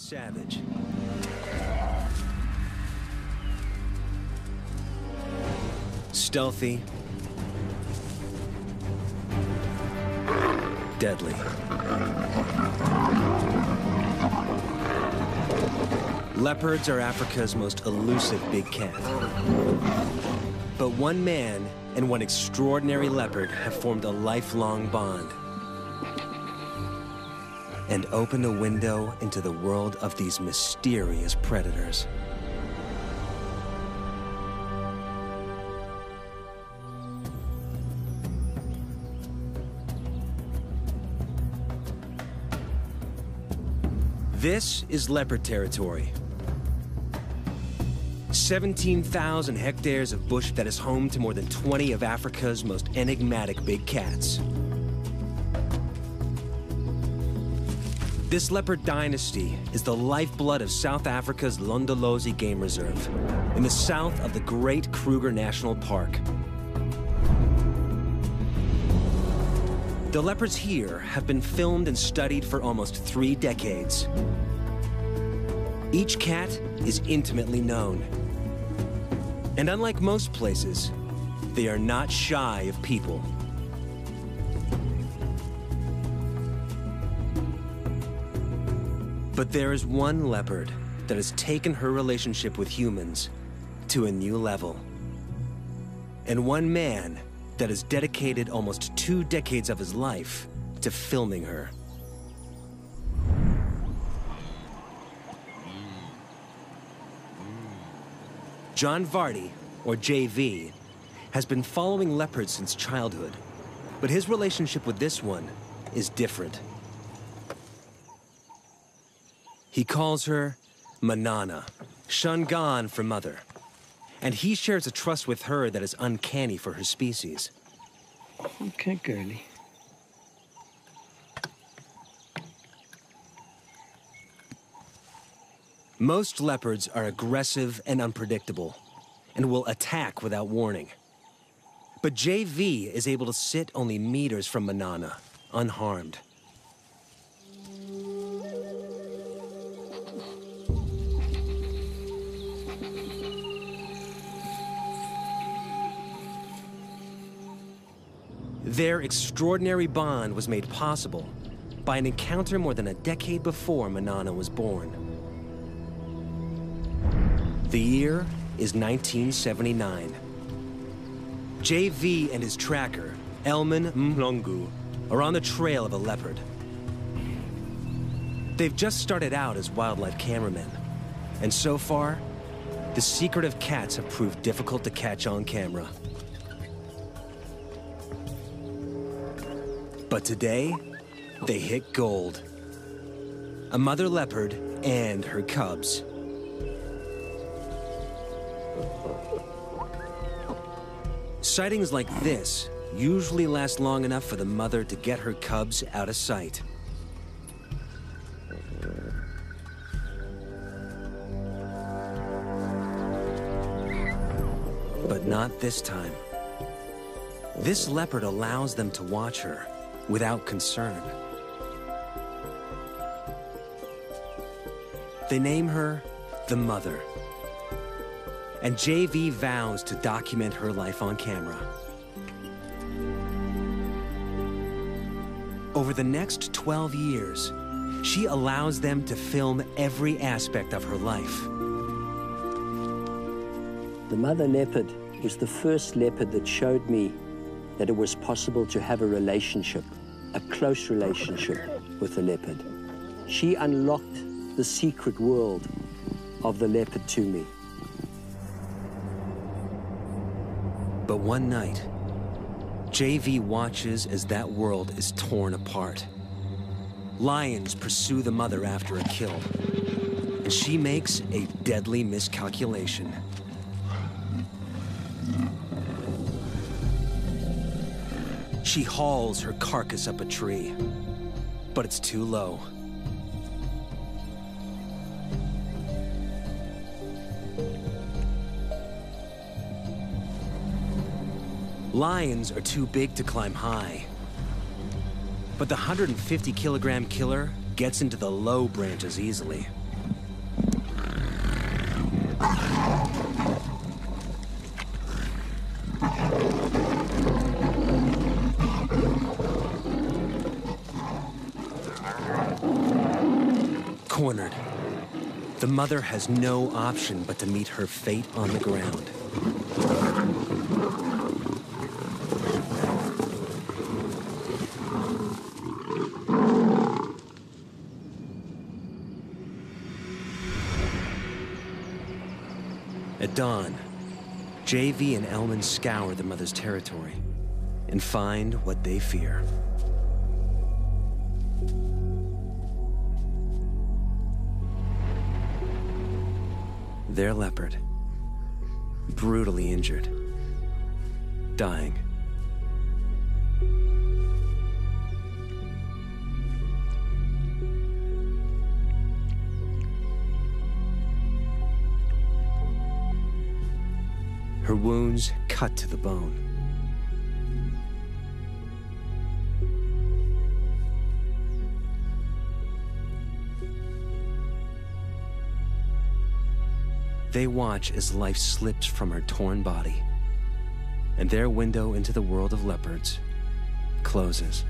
savage. Stealthy. Deadly. Leopards are Africa's most elusive big cat. But one man and one extraordinary leopard have formed a lifelong bond and opened a window into the world of these mysterious predators. This is leopard territory. 17,000 hectares of bush that is home to more than 20 of Africa's most enigmatic big cats. This leopard dynasty is the lifeblood of South Africa's Londolozi Game Reserve, in the south of the great Kruger National Park. The leopards here have been filmed and studied for almost 3 decades. Each cat is intimately known. And unlike most places, they are not shy of people. But there is one leopard that has taken her relationship with humans to a new level. And one man that has dedicated almost 2 decades of his life to filming her. John Varty, or JV, has been following leopards since childhood, but his relationship with this one is different. He calls her Manana, Shangan for mother, and he shares a trust with her that is uncanny for her species. Okay, girlie. Most leopards are aggressive and unpredictable, and will attack without warning. But JV is able to sit only meters from Manana, unharmed. Their extraordinary bond was made possible by an encounter more than a decade before Manana was born. The year is 1979. JV and his tracker, Elman Mlongu, are on the trail of a leopard. They've just started out as wildlife cameramen, and so far, the secretive cats have proved difficult to catch on camera. But today, they hit gold. A mother leopard and her cubs. Sightings like this usually last long enough for the mother to get her cubs out of sight. But not this time. This leopard allows them to watch her without concern. They name her the Mother. And JV vows to document her life on camera. Over the next 12 years, she allows them to film every aspect of her life. The mother leopard was the first leopard that showed me that it was possible to have a relationship, a close relationship with a leopard. She unlocked the secret world of the leopard to me. But one night, JV watches as that world is torn apart. Lions pursue the mother after a kill, and she makes a deadly miscalculation. She hauls her carcass up a tree, but it's too low. Lions are too big to climb high, but the 150-kilogram killer gets into the low branches easily. cornered. The mother has no option but to meet her fate on the ground. At dawn, JV and Elman scour the mother's territory and find what they fear. Their leopard, brutally injured, dying. Her wounds cut to the bone. They watch as life slips from her torn body, and their window into the world of leopards closes.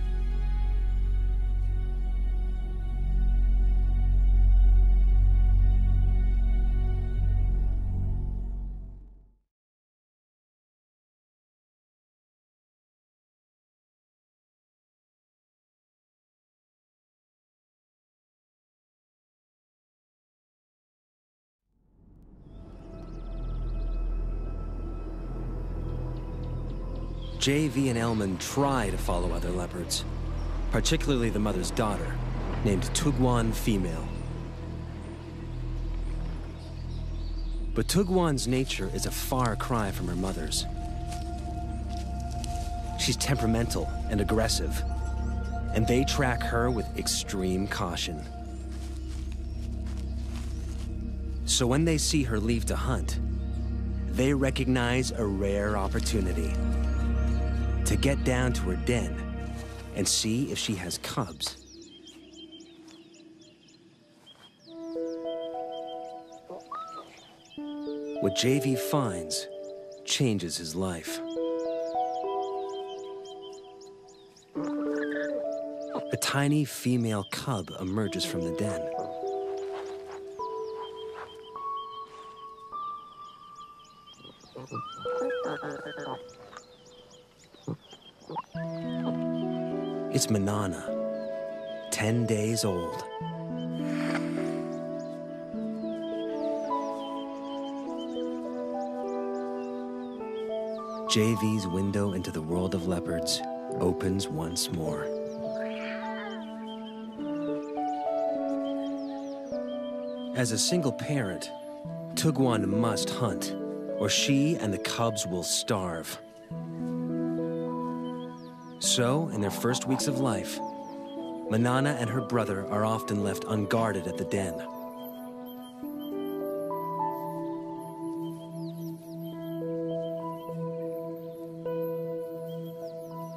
JV and Elman try to follow other leopards, particularly the mother's daughter, named Tugwan Female. But Tugwan's nature is a far cry from her mother's. She's temperamental and aggressive, and they track her with extreme caution. So when they see her leave to hunt, they recognize a rare opportunity to get down to her den and see if she has cubs. What JV finds changes his life. A tiny female cub emerges from the den. It's Manana, 10 days old. JV's window into the world of leopards opens once more. As a single parent, Tugwan must hunt, or she and the cubs will starve. So, in their first weeks of life, Manana and her brother are often left unguarded at the den.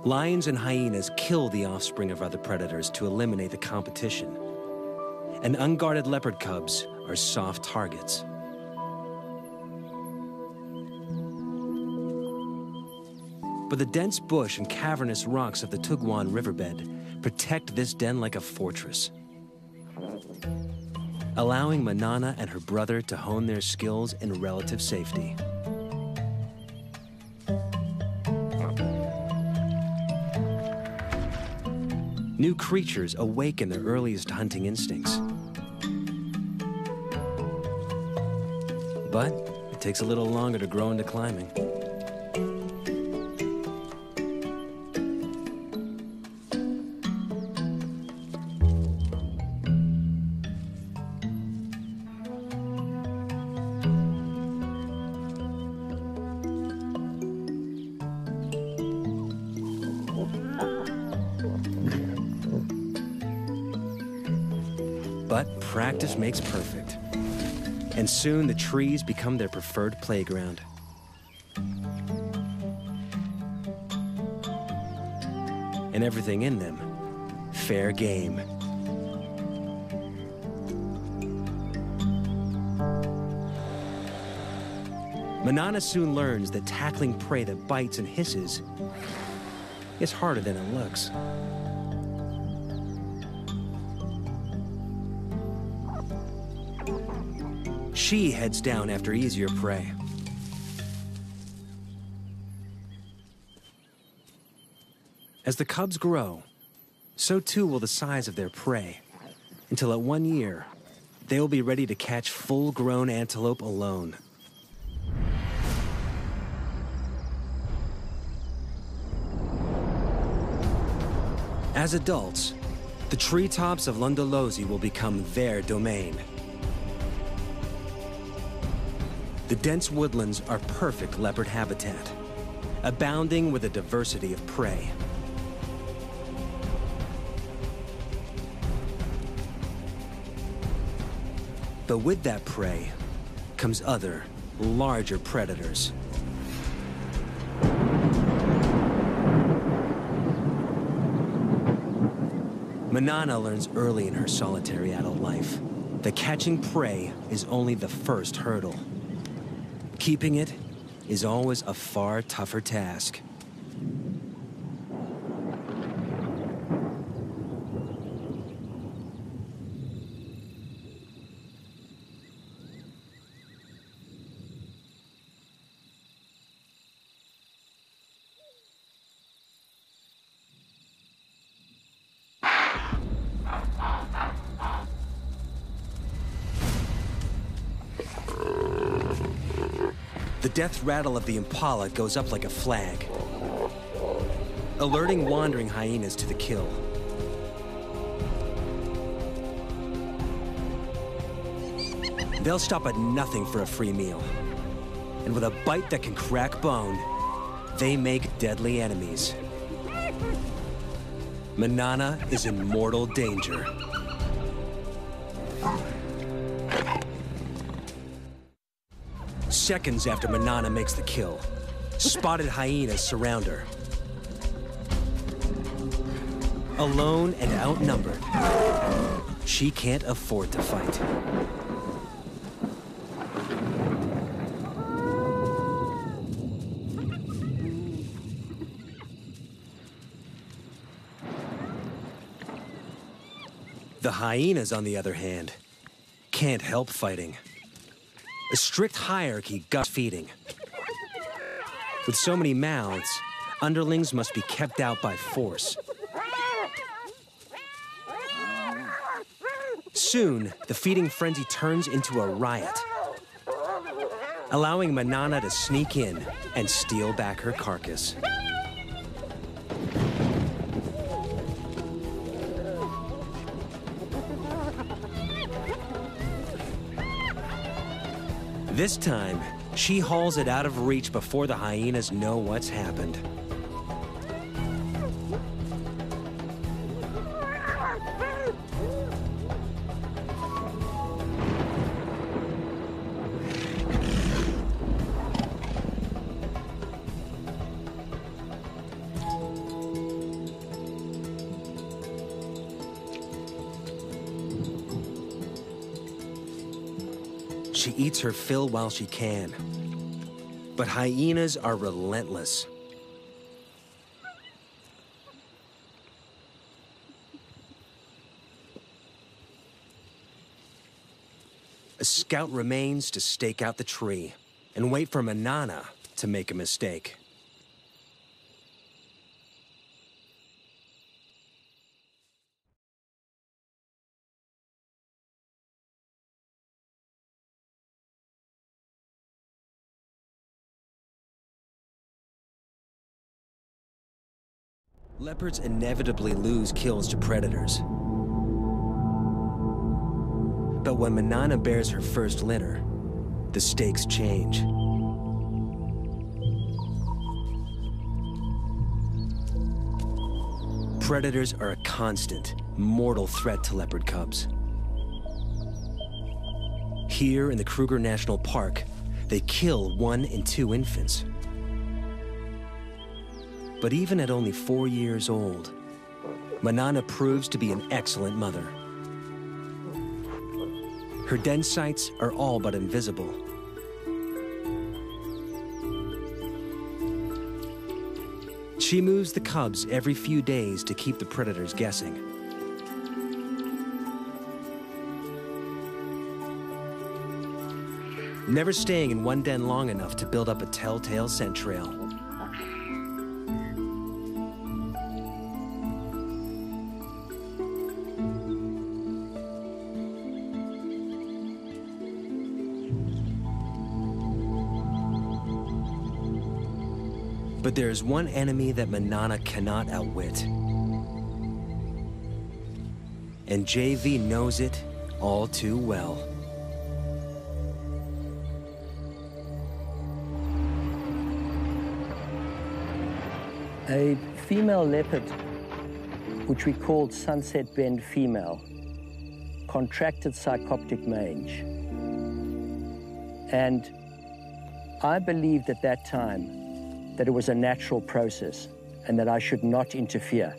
Lions and hyenas kill the offspring of other predators to eliminate the competition, and unguarded leopard cubs are soft targets. But the dense bush and cavernous rocks of the Tugwan riverbed protect this den like a fortress, allowing Manana and her brother to hone their skills in relative safety. New creatures awaken their earliest hunting instincts. But it takes a little longer to grow into climbing. But practice makes perfect. And soon the trees become their preferred playground. And everything in them, fair game. Manana soon learns that tackling prey that bites and hisses is harder than it looks. She heads down after easier prey. As the cubs grow, so too will the size of their prey, until at 1 year, they will be ready to catch full-grown antelope alone. As adults, the treetops of Londolozi will become their domain. The dense woodlands are perfect leopard habitat, abounding with a diversity of prey. But with that prey comes other, larger predators. Manana learns early in her solitary adult life that catching prey is only the first hurdle. Keeping it is always a far tougher task. The death rattle of the impala goes up like a flag, alerting wandering hyenas to the kill. They'll stop at nothing for a free meal, and with a bite that can crack bone, they make deadly enemies. Manana is in mortal danger. Seconds after Manana makes the kill, spotted hyenas surround her. Alone and outnumbered, she can't afford to fight. The hyenas, on the other hand, can't help fighting. A strict hierarchy guts feeding. With so many mouths, underlings must be kept out by force. Soon, the feeding frenzy turns into a riot, allowing Manana to sneak in and steal back her carcass. This time, she hauls it out of reach before the hyenas know what's happened. She eats her fill while she can. But hyenas are relentless. A scout remains to stake out the tree and wait for Manana to make a mistake. Leopards inevitably lose kills to predators. But when Manana bears her first litter, the stakes change. Predators are a constant, mortal threat to leopard cubs. Here in the Kruger National Park, they kill 1 in 2 infants. But even at only 4 years old, Manana proves to be an excellent mother. Her den sites are all but invisible. She moves the cubs every few days to keep the predators guessing. never staying in one den long enough to build up a telltale scent trail. But there's one enemy that Manana cannot outwit. And JV knows it all too well. A female leopard, which we called Sunset Bend female, contracted psychoptic mange. And I believed at that time that it was a natural process and that I should not interfere.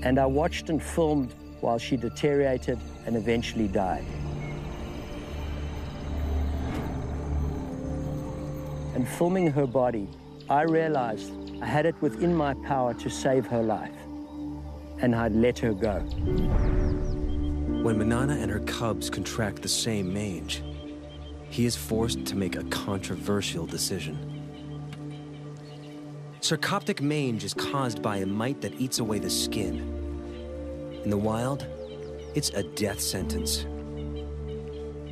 And I watched and filmed while she deteriorated and eventually died. And filming her body, I realized I had it within my power to save her life, and I'd let her go. When Manana and her cubs contract the same mange, he is forced to make a controversial decision. Sarcoptic mange is caused by a mite that eats away the skin. In the wild, it's a death sentence.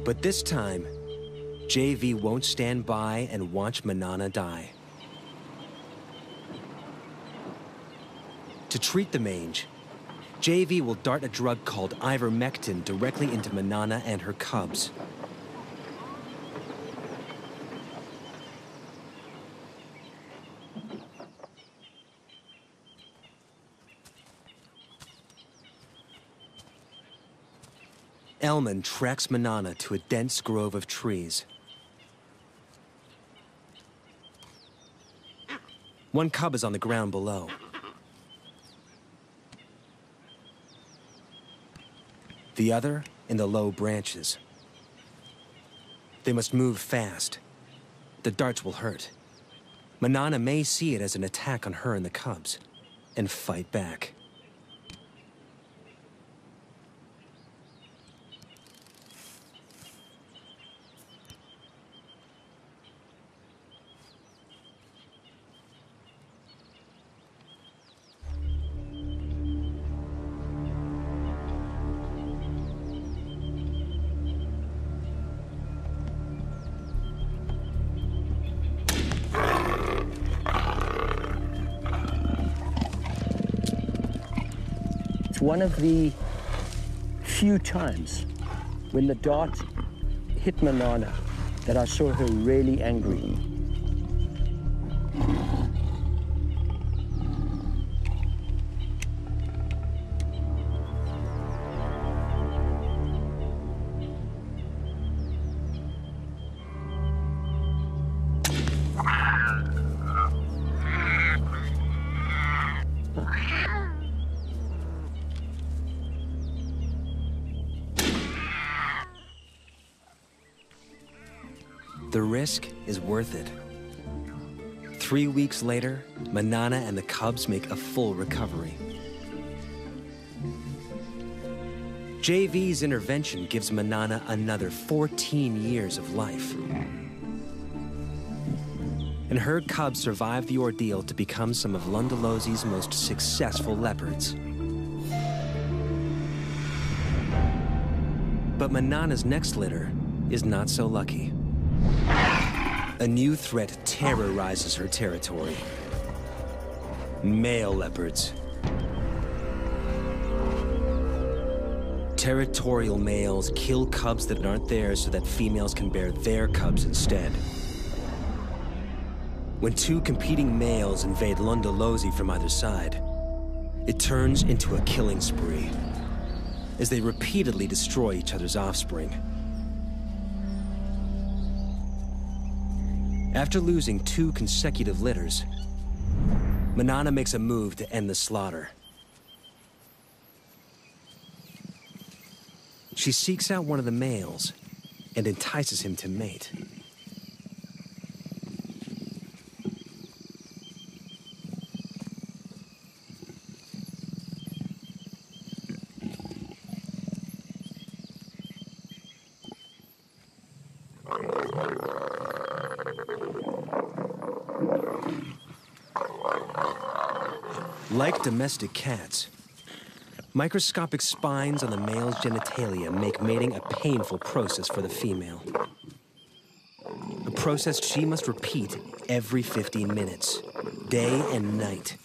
But this time, JV won't stand by and watch Manana die. To treat the mange, JV will dart a drug called ivermectin directly into Manana and her cubs. Elman tracks Manana to a dense grove of trees. One cub is on the ground below. The other in the low branches. They must move fast. The darts will hurt. Manana may see it as an attack on her and the cubs, and fight back. One of the few times when the dart hit Manana that I saw her really angry. The risk is worth it. 3 weeks later, Manana and the cubs make a full recovery. JV's intervention gives Manana another 14 years of life. And her cubs survive the ordeal to become some of Lundalosi's most successful leopards. But Manana's next litter is not so lucky. A new threat terrorizes her territory. Male leopards. Territorial males kill cubs that aren't theirs so that females can bear their cubs instead. When two competing males invade Lundalosi from either side, it turns into a killing spree as they repeatedly destroy each other's offspring. After losing 2 consecutive litters, Manana makes a move to end the slaughter. She seeks out one of the males and entices him to mate. Like domestic cats, microscopic spines on the male's genitalia make mating a painful process for the female. A process she must repeat every 15 minutes, day and night,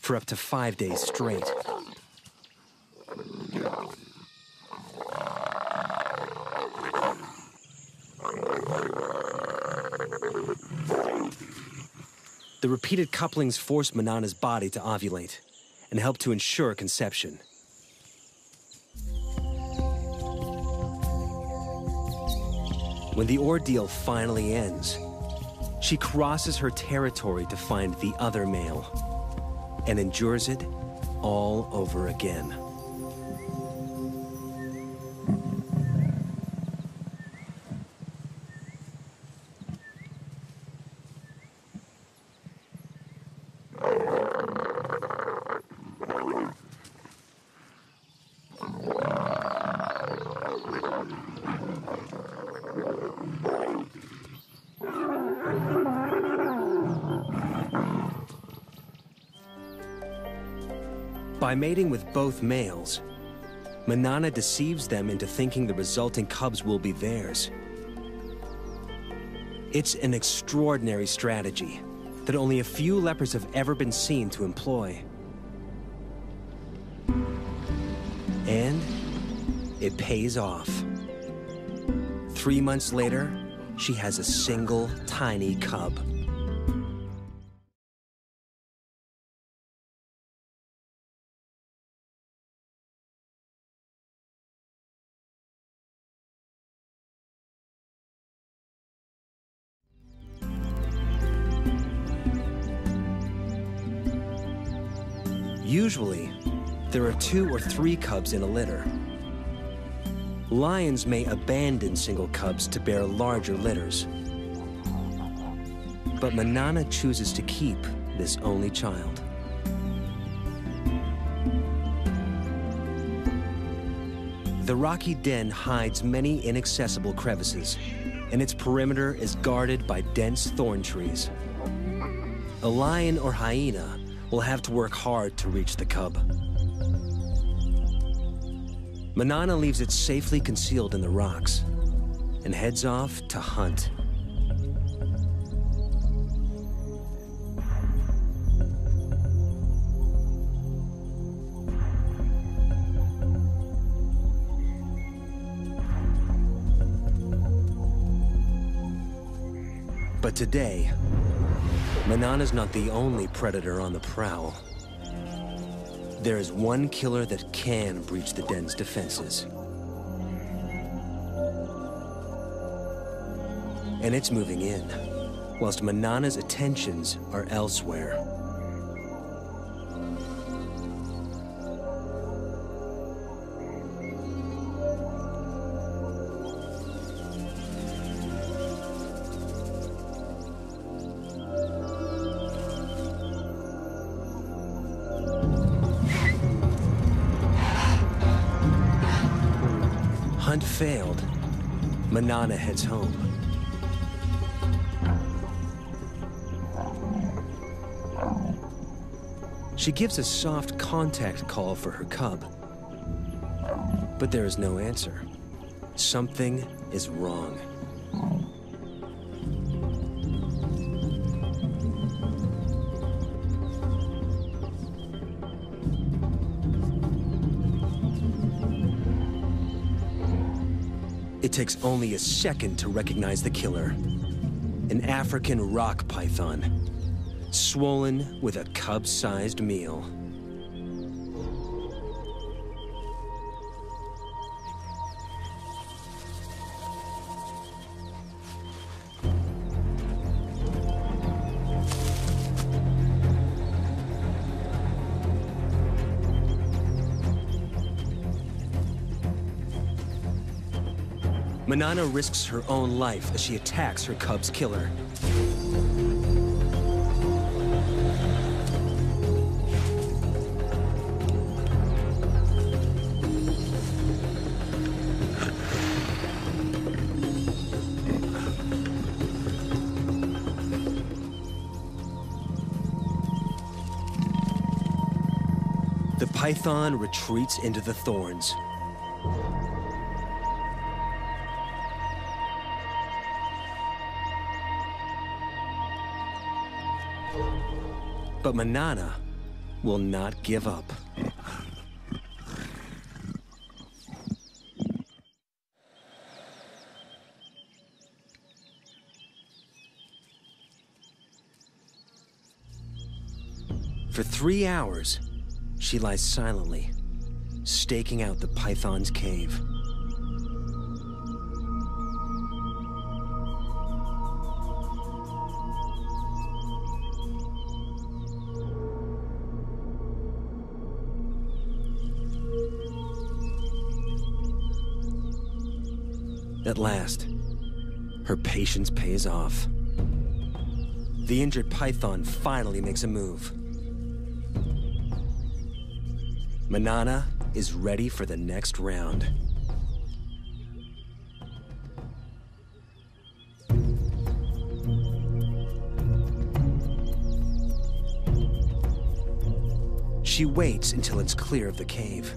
for up to 5 days straight. The repeated couplings force Manana's body to ovulate and help to ensure conception. When the ordeal finally ends, she crosses her territory to find the other male and endures it all over again. By mating with both males, Manana deceives them into thinking the resulting cubs will be theirs. It's an extraordinary strategy that only a few leopards have ever been seen to employ. And it pays off. 3 months later, she has a single tiny cub. Usually, there are 2 or 3 cubs in a litter. Lions may abandon single cubs to bear larger litters. But Manana chooses to keep this only child. The rocky den hides many inaccessible crevices, and its perimeter is guarded by dense thorn trees. A lion or hyena will have to work hard to reach the cub. Manana leaves it safely concealed in the rocks and heads off to hunt. But today, Manana's not the only predator on the prowl. There is one killer that can breach the den's defenses. And it's moving in, whilst Manana's attentions are elsewhere. Hunt failed, Manana heads home. She gives a soft contact call for her cub, but there is no answer. Something is wrong. It takes only a second to recognize the killer. An African rock python, swollen with a cub-sized meal. Manana risks her own life as she attacks her cub's killer. The python retreats into the thorns. But Manana will not give up. For 3 hours, she lies silently, staking out the python's cave. At last, her patience pays off. The injured python finally makes a move. Manana is ready for the next round. She waits until it's clear of the cave.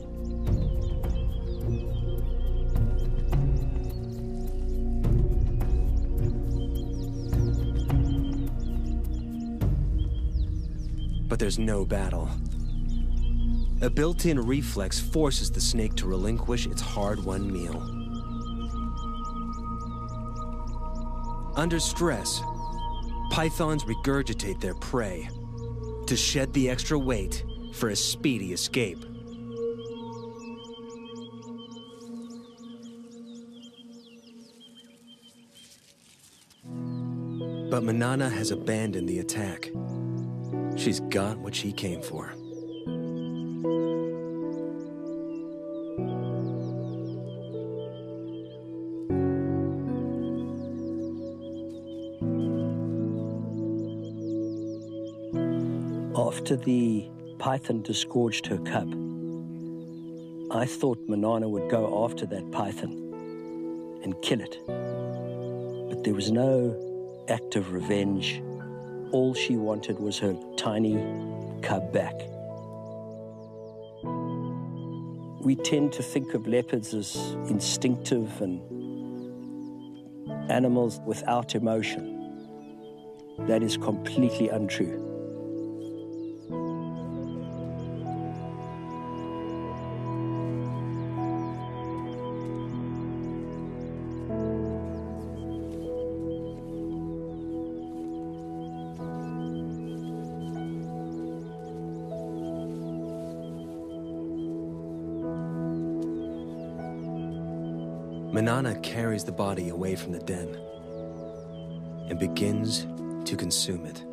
But there's no battle. A built-in reflex forces the snake to relinquish its hard-won meal. Under stress, pythons regurgitate their prey to shed the extra weight for a speedy escape. But Manana has abandoned the attack. She's got what she came for. After the python disgorged her cub, I thought Manana would go after that python and kill it. But there was no act of revenge. All she wanted was her tiny cub back. We tend to think of leopards as instinctive and animals without emotion. That is completely untrue. Manana carries the body away from the den and begins to consume it.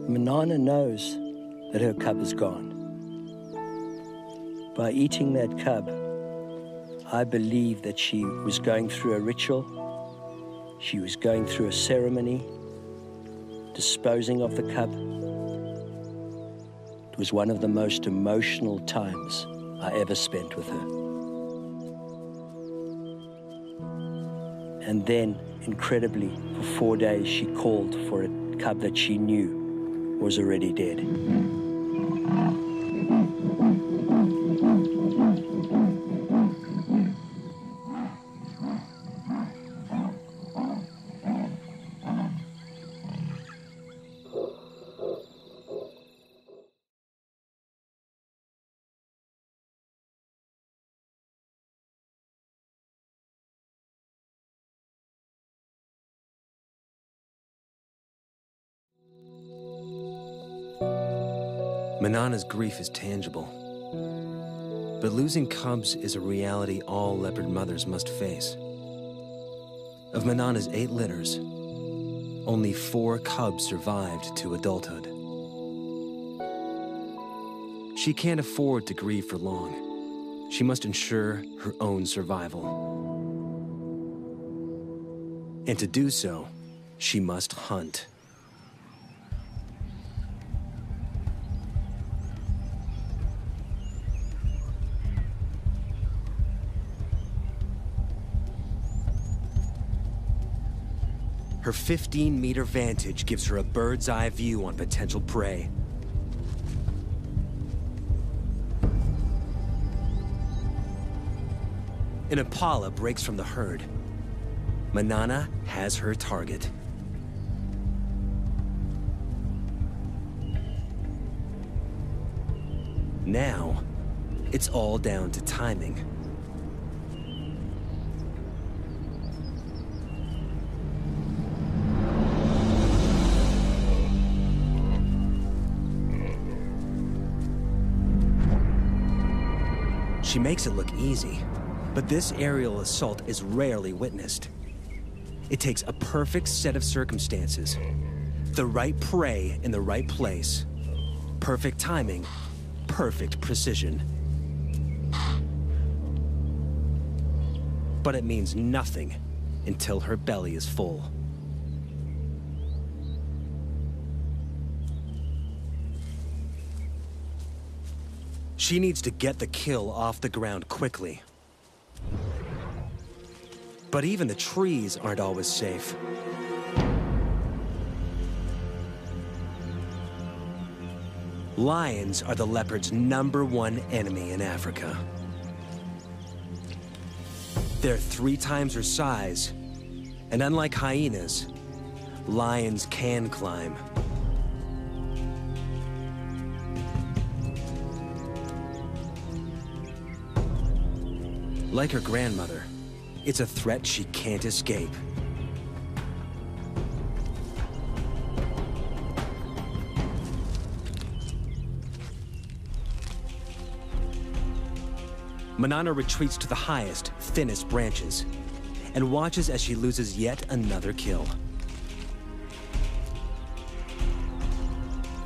Manana knows that her cub is gone. By eating that cub, I believe that she was going through a ritual, she was going through a ceremony, disposing of the cub. It was one of the most emotional times I ever spent with her. And then, incredibly, for 4 days, she called for a cub that she knew was already dead. Manana's grief is tangible, but losing cubs is a reality all leopard mothers must face. Of Manana's 8 litters, only 4 cubs survived to adulthood. She can't afford to grieve for long. She must ensure her own survival. And to do so, she must hunt. Her 15-meter vantage gives her a bird's-eye view on potential prey. An impala breaks from the herd. Manana has her target. Now, it's all down to timing. She makes it look easy, but this aerial assault is rarely witnessed. It takes a perfect set of circumstances, the right prey in the right place, perfect timing, perfect precision. But it means nothing until her belly is full. She needs to get the kill off the ground quickly. But even the trees aren't always safe. Lions are the leopard's #1 enemy in Africa. They're 3 times her size, and unlike hyenas, lions can climb. Like her grandmother, it's a threat she can't escape. Manana retreats to the highest, thinnest branches, and watches as she loses yet another kill.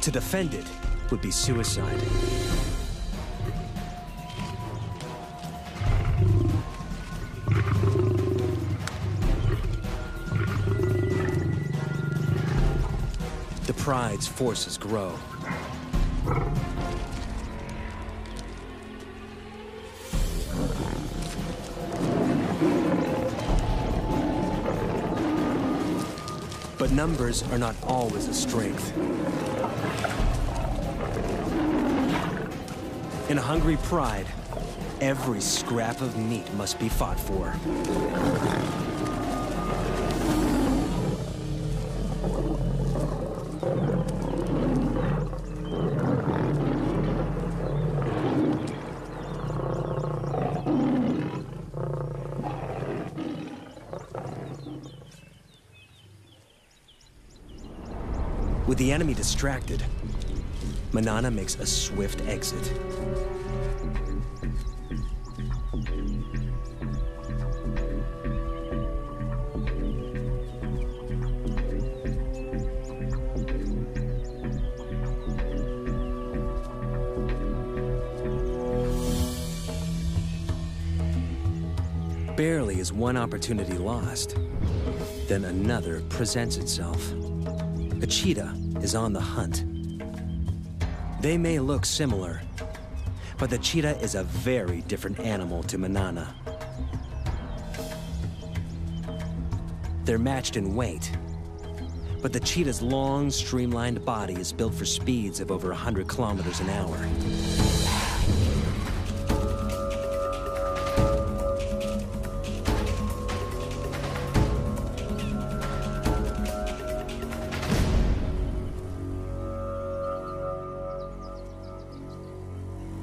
To defend it would be suicide. The pride's forces grow. But numbers are not always a strength. In a hungry pride, every scrap of meat must be fought for. With the enemy distracted, Manana makes a swift exit. Barely is one opportunity lost, then another presents itself. A cheetah is on the hunt. They may look similar, but the cheetah is a very different animal to Manana. They're matched in weight, but the cheetah's long, streamlined body is built for speeds of over 100 kilometers an hour.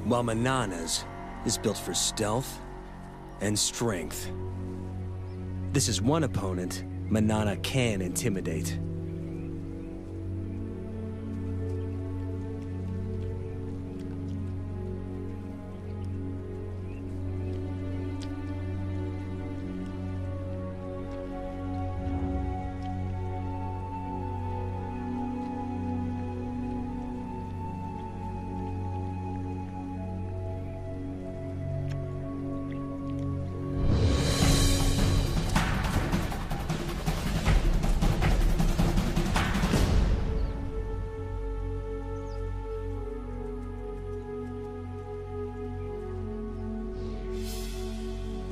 While Manana's is built for stealth and strength. This is one opponent Manana can intimidate.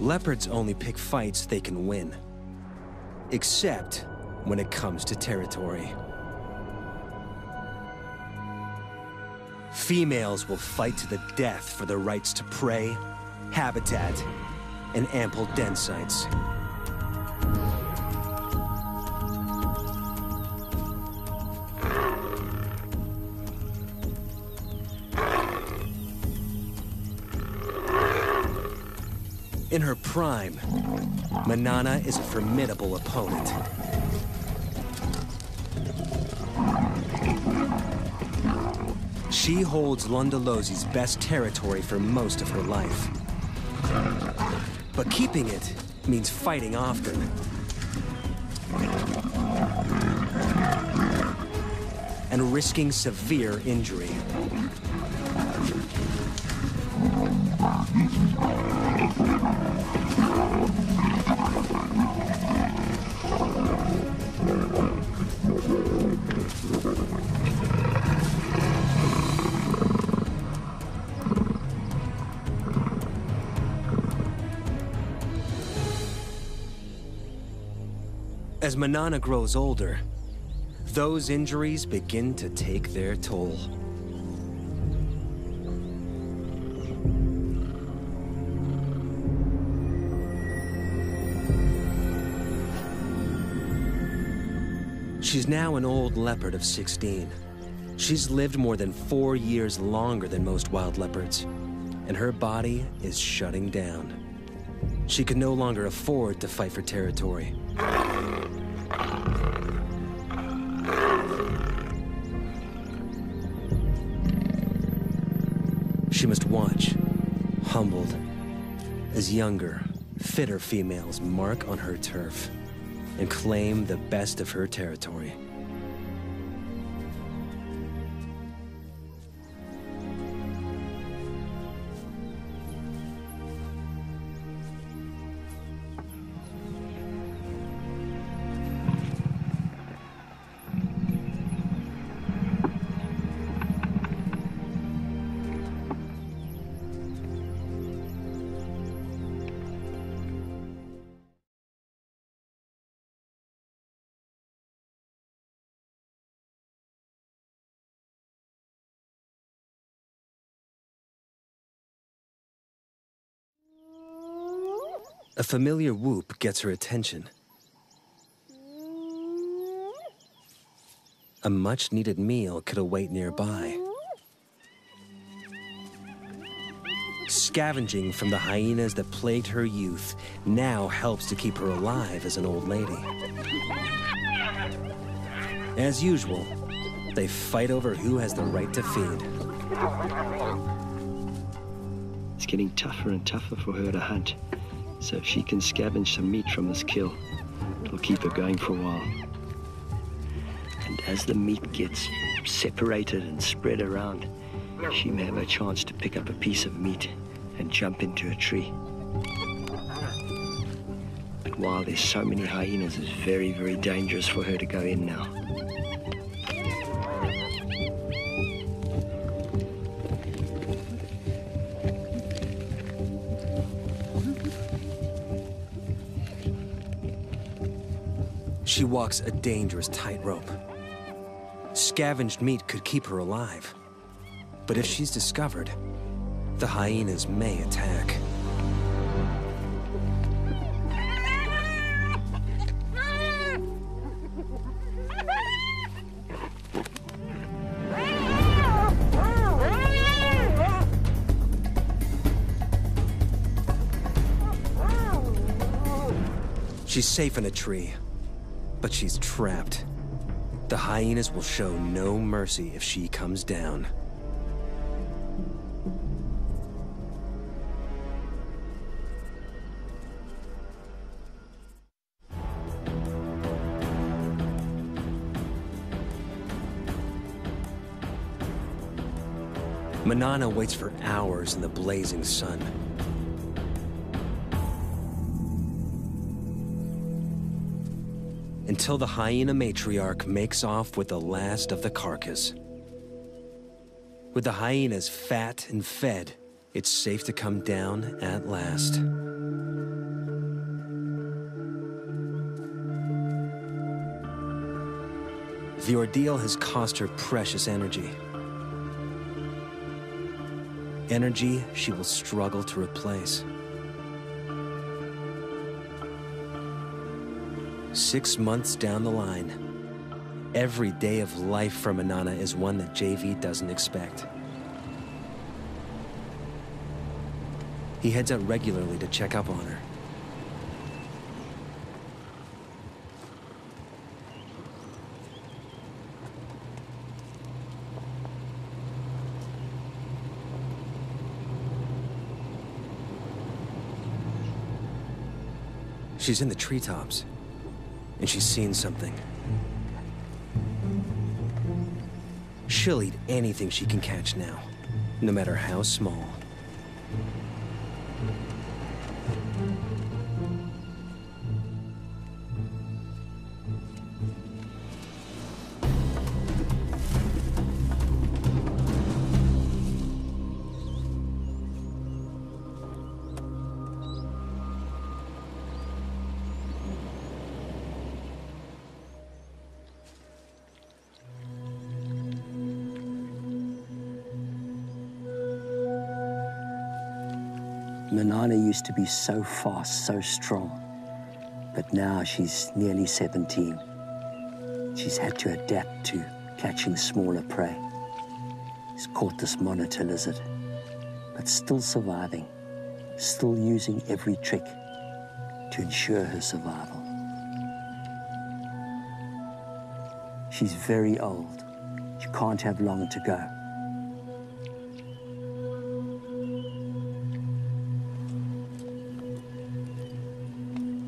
Leopards only pick fights they can win. Except when it comes to territory. Females will fight to the death for their rights to prey, habitat, and ample den sites. In her prime, Manana is a formidable opponent. She holds Londolosi's best territory for most of her life. But keeping it means fighting often. And risking severe injury. As Manana grows older, those injuries begin to take their toll. She's now an old leopard of 16. She's lived more than 4 years longer than most wild leopards, and her body is shutting down. She can no longer afford to fight for territory. She must watch, humbled, as younger, fitter females mark on her turf and claim the best of her territory. A familiar whoop gets her attention. A much-needed meal could await nearby. Scavenging from the hyenas that plagued her youth now helps to keep her alive as an old lady. As usual, they fight over who has the right to feed. It's getting tougher and tougher for her to hunt. So if she can scavenge some meat from this kill, it'll keep her going for a while. And as the meat gets separated and spread around, she may have a chance to pick up a piece of meat and jump into a tree. But while there's so many hyenas, it's very, very dangerous for her to go in now. She walks a dangerous tightrope. Scavenged meat could keep her alive. But if she's discovered, the hyenas may attack. She's safe in a tree, but she's trapped. The hyenas will show no mercy if she comes down. Manana waits for hours in the blazing sun. Until the hyena matriarch makes off with the last of the carcass. With the hyenas fat and fed, it's safe to come down at last. The ordeal has cost her precious energy. Energy she will struggle to replace. 6 months down the line, every day of life for Manana is one that JV doesn't expect. He heads out regularly to check up on her. She's in the treetops, and she's seen something. She'll eat anything she can catch now, no matter how small. Manana used to be so fast, so strong, but now she's nearly 17. She's had to adapt to catching smaller prey. She's caught this monitor lizard, but still surviving, still using every trick to ensure her survival. She's very old. She can't have long to go.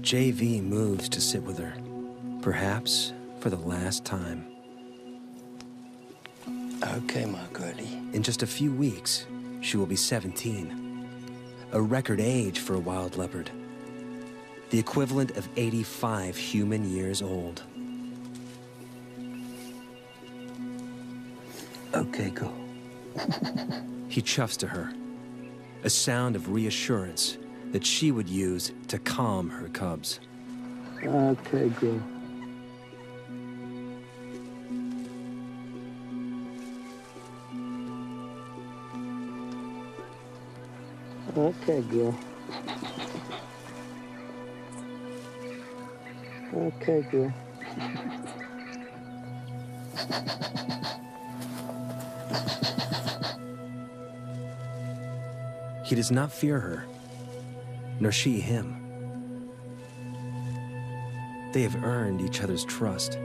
JV moves to sit with her, perhaps for the last time. Okay, my girlie. In just a few weeks, she will be 17, a record age for a wild leopard, the equivalent of 85 human years old. Okay, go. He chuffs to her, a sound of reassurance that she would use to calm her cubs. Okay, girl. Okay, girl. Okay, girl. He does not fear her, nor she him. They have earned each other's trust.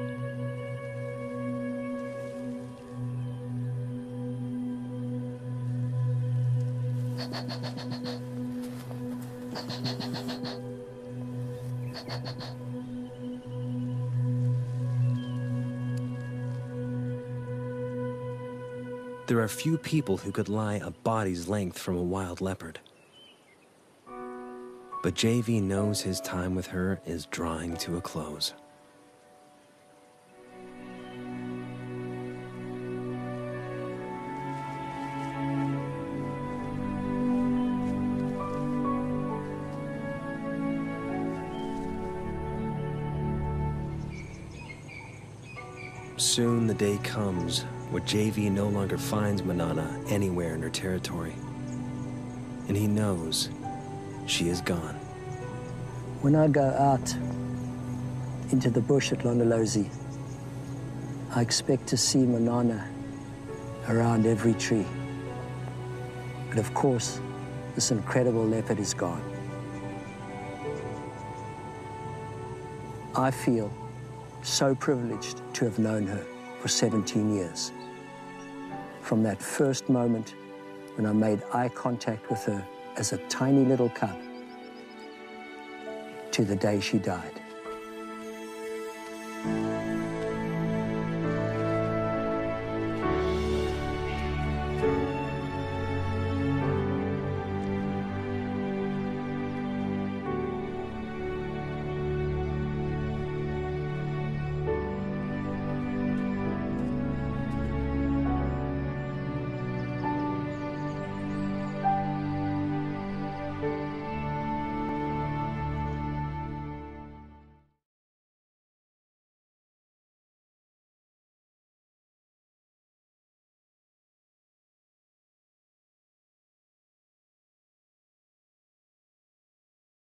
There are few people who could lie a body's length from a wild leopard. But JV knows his time with her is drawing to a close. Soon the day comes where JV no longer finds Manana anywhere in her territory. And he knows she is gone. When I go out into the bush at Londolozi, I expect to see Manana around every tree. But of course, this incredible leopard is gone. I feel so privileged to have known her for 17 years. From that first moment when I made eye contact with her as a tiny little cub, to the day she died.